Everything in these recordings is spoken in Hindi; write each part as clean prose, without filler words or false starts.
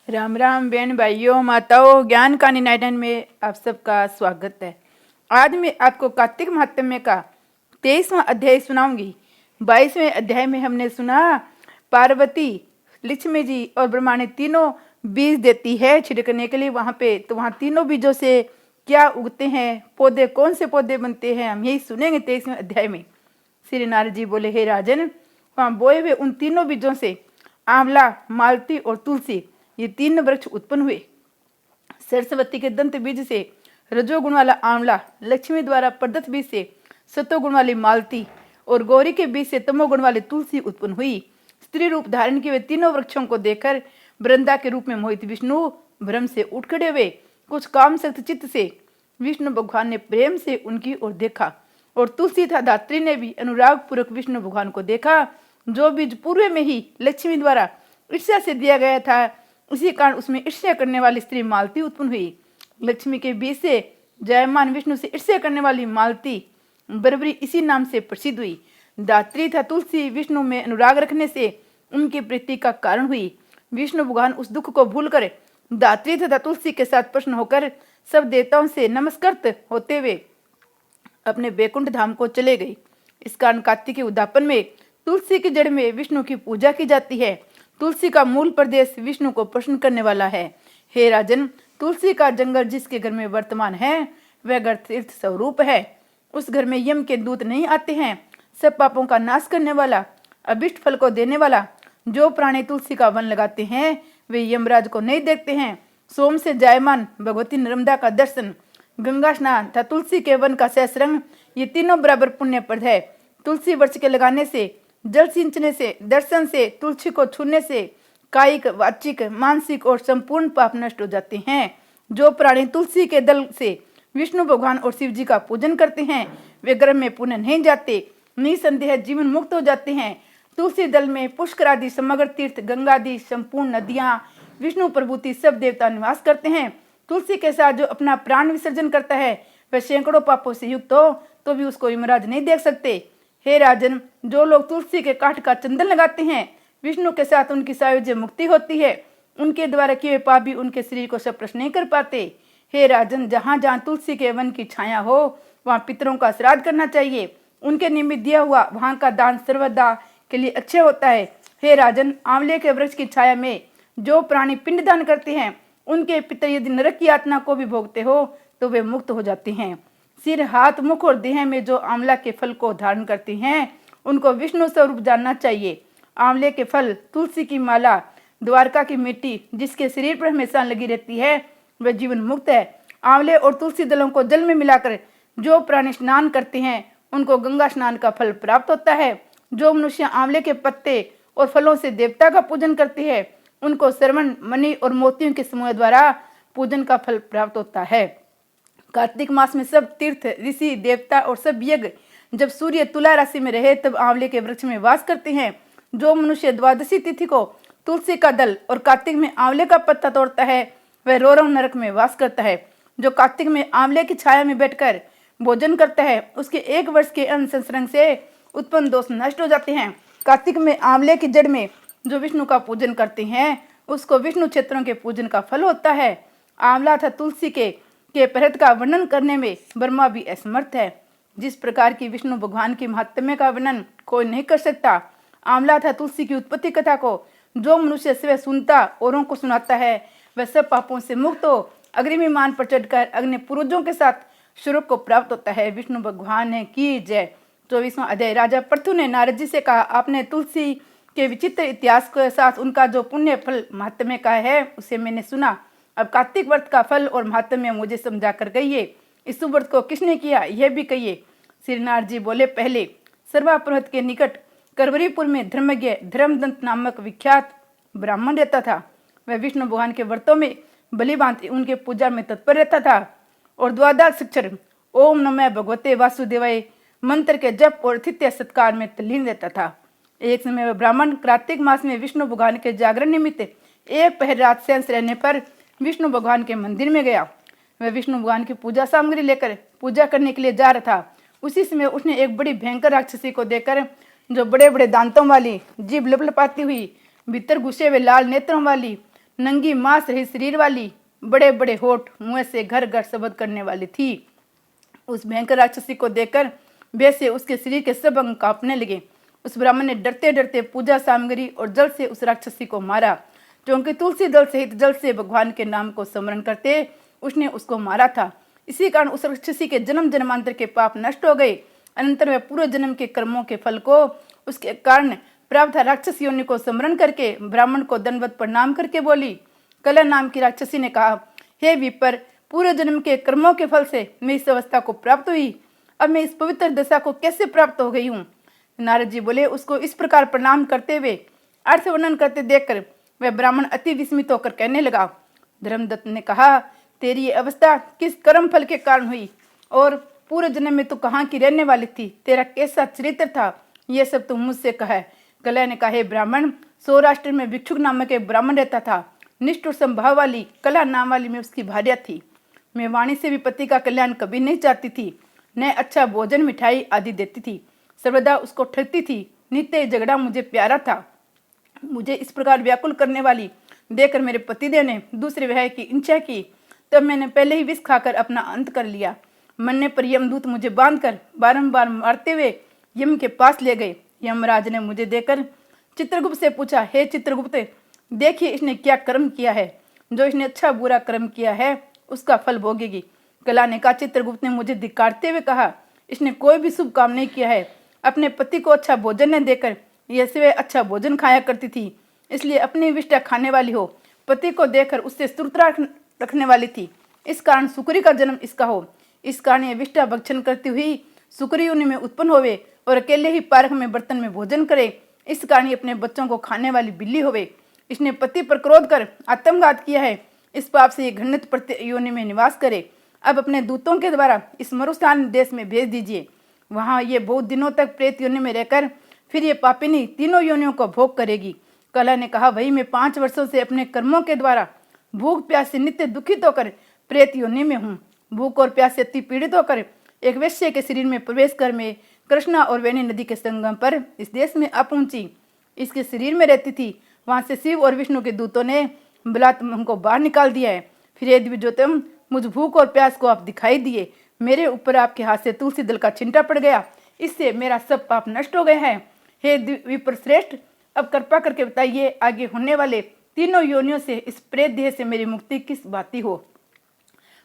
राम राम बहन भाइयों माताओं, ज्ञान कहानी नाइडन में आप सबका स्वागत है। आज मैं आपको कार्तिक महात्म्य का 23वां अध्याय सुनाऊंगी। 22वें अध्याय में हमने सुना पार्वती लक्ष्मी जी और ब्रह्मा ने तीनों बीज देती है छिड़कने के लिए वहां पे। तो वहां तीनों बीजों से क्या उगते हैं, पौधे कौन से पौधे बनते हैं, हम यही सुनेंगे 23वें अध्याय में। श्री नारद जी बोले, हे राजन, वहां बोए हुए उन तीनों बीजों से आंवला, मालती और तुलसी ये तीन वृक्ष उत्पन्न हुए। सरस्वती के दंत बीज से रजोगुण वाला आंवला, लक्ष्मी द्वारा प्रदत्त बीज से सतोगुण वाली मालती और गौरी के बीज से तमोगुण वाली तुलसी उत्पन्न हुई। स्त्री रूप धारण किए हुए तीनों वृक्षों को देखकर वृंदा के रूप में मोहित विष्णु भ्रम से उठ खड़े हुए। कुछ काम सख्त चित्त से विष्णु भगवान ने प्रेम से उनकी ओर देखा और तुलसी तथा धात्री ने भी अनुराग पूर्वक विष्णु भगवान को देखा। जो बीज पूर्व में ही लक्ष्मी द्वारा ईर्ष्या से दिया गया था, उसी कारण उसमें ईर्ष्या करने वाली स्त्री मालती उत्पन्न हुई। लक्ष्मी के बीच से जयमान विष्णु से ईर्ष्या करने वाली मालती बरबरी इसी नाम से प्रसिद्ध हुई। दात्री तथा तुलसी विष्णु में अनुराग रखने से उनकी प्रीति का कारण हुई। विष्णु भगवान उस दुख को भूलकर दात्री तथा तुलसी के साथ प्रसन्न होकर सब देवताओं से नमस्कृत होते हुए अपने बैकुंठ धाम को चले गए। इस कारण कार्तिक के उद्यापन में तुलसी की जड़ में विष्णु की पूजा की जाती है। तुलसी का मूल प्रदेश विष्णु को प्रसन्न करने वाला है। हे राजन, तुलसी का जंगल जिसके घर में वर्तमान है वह घर तीर्थ स्वरूप है। उस घर में यम के दूत नहीं आते हैं। सब पापों का नाश करने वाला, अभिष्ट फल को देने वाला। जो प्राणी तुलसी का वन लगाते हैं वे यमराज को नहीं देखते हैं। सोम से जायमान भगवती नर्मदा का दर्शन, गंगा स्नान तथा तुलसी के वन का सहस्रंग, ये तीनों बराबर पुण्यप्रद है। तुलसी वृक्ष के लगाने से, जल सिंचने से, दर्शन से, तुलसी को छूने से कायिक, वाचिक, मानसिक और संपूर्ण पाप नष्ट हो जाते हैं। जो प्राणी तुलसी के दल से विष्णु भगवान और शिव जी का पूजन करते हैं वे गर्भ में पुनः नहीं जाते, निसंदेह जीवन मुक्त हो जाते हैं। तुलसी दल में पुष्कर आदि समग्र तीर्थ, गंगा आदि संपूर्ण नदियां, विष्णु प्रभुति सब देवता निवास करते हैं। तुलसी के साथ जो अपना प्राण विसर्जन करता है वह सैकड़ों पापों से युक्त हो तो भी उसको यमराज नहीं देख सकते। हे राजन, जो लोग तुलसी के काठ का चंदन लगाते हैं विष्णु के साथ उनकी सायुज्य मुक्ति होती है। उनके द्वारा किए पाप भी उनके शरीर को स्पर्श नहीं कर पाते। हे राजन, जहाँ जहाँ तुलसी के वन की छाया हो वहाँ पितरों का श्राद्ध करना चाहिए। उनके निमित्त दिया हुआ वहाँ का दान सर्वदा के लिए अच्छे होता है। हे राजन, आंवले के वृक्ष की छाया में जो प्राणी पिंड दान करते हैं उनके पितर यदि नरक की यातना को भी भोगते हो तो वे मुक्त हो जाते हैं। सिर, हाथ, मुख और देह में जो आंवला के फल को धारण करते हैं उनको विष्णु स्वरूप जानना चाहिए। आंवले के फल, तुलसी की माला, द्वारका की मिट्टी जिसके शरीर पर हमेशा लगी रहती है वह जीवन मुक्त है। आंवले और तुलसी दलों को जल में मिलाकर जो प्राणी स्नान करते हैं उनको गंगा स्नान का फल प्राप्त होता है। जो मनुष्य आंवले के पत्ते और फलों से देवता का पूजन करते हैं उनको श्रवण, मणि और मोतियों के समूह द्वारा पूजन का फल प्राप्त होता है। कार्तिक मास में सब तीर्थ, ऋषि, देवता और सब यज्ञ जब सूर्य तुला राशि में रहे तब आंवले के वृक्ष में वास करते हैं। जो मनुष्य द्वादशी तिथि को तुलसी का दल और कार्तिक में आंवले का पत्ता तोड़ता है वह रोरव नरक में वास करता है। जो कार्तिक में आंवले की छाया में बैठकर भोजन करता है उसके 1 वर्ष के अन्न संसर्ग से उत्पन्न दोष नष्ट हो जाते हैं। कार्तिक में आंवले की जड़ में जो विष्णु का पूजन करते हैं उसको विष्णु क्षेत्रों के पूजन का फल होता है। आंवला तथा तुलसी के प्रहत का वर्णन करने में ब्रह्मा भी असमर्थ है। जिस प्रकार की विष्णु भगवान की महात्म्य का वर्णन कोई नहीं कर सकता। आंवला तथा तुलसी की उत्पत्ति कथा को जो मनुष्य स्वयं सुनता औरों को सुनाता है वह सब पापों से मुक्त हो अग्रिमी मान पर चढ़कर अग्नि पूर्वजों के साथ स्वर्ग को प्राप्त होता है। विष्णु भगवान है की जय। 24वां अध्याय। राजा पृथु ने नारद जी से कहा, आपने तुलसी के विचित्र इतिहास के साथ उनका जो पुण्य फल महात्म्य का है उसे मैंने सुना। अब कार्तिक व्रत का फल और महात्म्य मुझे समझा कर कहिए। इस व्रत को किसने किया यह भी कहिए। श्री नारद जी बोले, पहले सर्वा पर्वत के निकट करवरीपुर में धर्मज्ञ धर्मदंत नामक विख्यात ब्राह्मण रहता था। वह विष्णु भगवान के व्रतों में बलि भांति उनके पूजा में तत्पर रहता था और द्वादश अक्षर ओम नमः भगवते वासुदेवाय मंत्र के जप और अतिथ्य सत्कार में तल्लीन रहता था। एक समय वह ब्राह्मण कार्तिक मास में विष्णु भगवान के जागरण निमित्त एक पहर रात शेष रहने पर विष्णु भगवान के मंदिर में गया। वह विष्णु भगवान की पूजा सामग्री लेकर पूजा करने के लिए जा रहा था। उसी समय उसने एक बड़ी भयंकर राक्षसी को देखकर, जो बड़े बड़े दांतों वाली, जीभ लपलपाती हुई, भीतर घुसे हुए लाल नेत्रों वाली, नंगी मांस रही शरीर वाली, बड़े बड़े होठ, मुंह से घर घर शब्द करने वाली थी। उस भयंकर राक्षसी को देखकर भय से उसके शरीर के सब अंग कांपने लगे। उस ब्राह्मण ने डरते डरते पूजा सामग्री और जल से उस राक्षसी को मारा, क्योंकि तुलसी दल सहित जल से भगवान के नाम को स्मरण करते उसने उसको मारा था। इसी कारण उस राक्षसी के जन्म जन्मांतर के पाप नष्ट हो गए। अनंतर वह पूर्व जन्म के कर्मों के फल को उसके कारण प्राप्त राक्षस योनि को स्मरण करके ब्राह्मण को दंडवत प्रणाम करके बोली। कला नाम की राक्षसी ने कहा, हे विपर, पूर्व जन्म के कर्मों के फल से मैं इस अवस्था को प्राप्त हुई, अब मैं इस पवित्र दशा को कैसे प्राप्त हो गई हूँ। नारद जी बोले, उसको इस प्रकार प्रणाम करते हुए अर्थ वर्णन करते देखकर वह ब्राह्मण अति विस्मित होकर कहने लगा। धर्मदत्त ने कहा, तेरी ये अवस्था किस कर्म फल के कारण हुई और पूर्व जन्म में तू कहाँ की रहने वाली थी, तेरा कैसा चरित्र था, ये सब तुम मुझसे कहे। कला ने कहा, ब्राह्मण, सौराष्ट्र में भिक्षुक नामक एक ब्राह्मण रहता था। निष्ठुर स्वभाव वाली कला नाम वाली में उसकी भार्या थी। मैं वाणी से भी पति का कल्याण कभी नहीं चाहती थी, न अच्छा भोजन मिठाई आदि देती थी, सर्वदा उसको ठगती थी। नित्य झगड़ा मुझे प्यारा था। मुझे इस प्रकार व्याकुल करने वाली देखकर मेरे पतिदेव ने दूसरे विवाह की इच्छा की। तब मैंने पहले ही विष खाकर अपना अंत कर लिया। मरने पर यमदूत मुझे बांधकर बारंबार मारते हुए यम के पास ले गए। यमराज ने मुझे देखकर चित्रगुप्त से पूछा, हे चित्रगुप्त, देखिए इसने क्या कर्म किया है। जो इसने अच्छा बुरा कर्म किया है उसका फल भोगेगी। कला ने कहा, चित्रगुप्त ने मुझे धिक्कारते हुए कहा, इसने कोई भी शुभ काम नहीं किया है। अपने पति को अच्छा भोजन न देकर यह सिवाय अच्छा भोजन खाया करती थी, इसलिए अपनी विष्ठा खाने वाली हो। पति को देखकर उससे स्तुत्रा रखने वाली थी, इस कारण सुकरी का जन्म इसका हो। इस कारण यह विष्ठा भक्षण करती हुई सुकरी योनि में उत्पन्न होवे और अकेले ही पार्क में बर्तन में भोजन करे। इस कारण ये अपने बच्चों को खाने वाली बिल्ली होवे। इसने पति पर क्रोध कर आत्मघात किया है। इस पाप से ये घृणित प्रत्यय योनि में निवास करे। अब अपने दूतों के द्वारा इस मरुस्थान देश में भेज दीजिए। वहाँ ये बहुत दिनों तक प्रेत योनि में रहकर फिर ये पापिनी तीनों योनियों को भोग करेगी। कला ने कहा, वही मैं 5 वर्षों से अपने कर्मों के द्वारा भूख प्यास से नित्य दुखित होकर प्रेत योनि में हूँ। भूख और प्यास से अति पीड़ित होकर एक वैश्य के शरीर में प्रवेश कर मैं कृष्णा और वेणी नदी के संगम पर इस देश में आ पहुंची। इसके शरीर में रहती थी। वहां से शिव और विष्णु के दूतों ने बलात्कार हमको बाहर निकाल दिया है। फिर ये द्विजोतम, मुझ भूख और प्यास को आप दिखाई दिए। मेरे ऊपर आपके हाथ से तुलसी दल का छिंटा पड़ गया, इससे मेरा सब पाप नष्ट हो गए हैं। हे विप्र श्रेष्ठ, अब कृपा करके बताइए आगे होने वाले तीनों योनियों से इस प्रेत देह से मेरी मुक्ति किस बाती हो।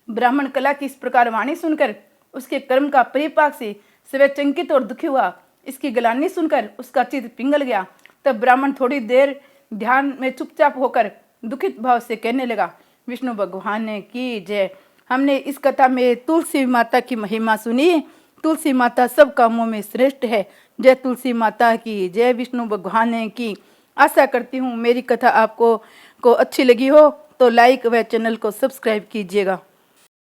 ब्राह्मण कला की इस प्रकार वाणी सुनकर उसके कर्म का परिपाक से सवै चंकित और दुखी हुआ। इसकी गलानी सुनकर उसका चित्त पिघल गया। तब ब्राह्मण थोड़ी देर ध्यान में चुपचाप होकर दुखित भाव से कहने लगा, विष्णु भगवान ने की जय। हमने इस कथा में तुलसी माता की महिमा सुनी। तुलसी माता सब कामों में श्रेष्ठ है। जय तुलसी माता की जय। विष्णु भगवान ने की। आशा करती हूँ मेरी कथा आपको अच्छी लगी हो तो लाइक व चैनल को सब्सक्राइब कीजिएगा।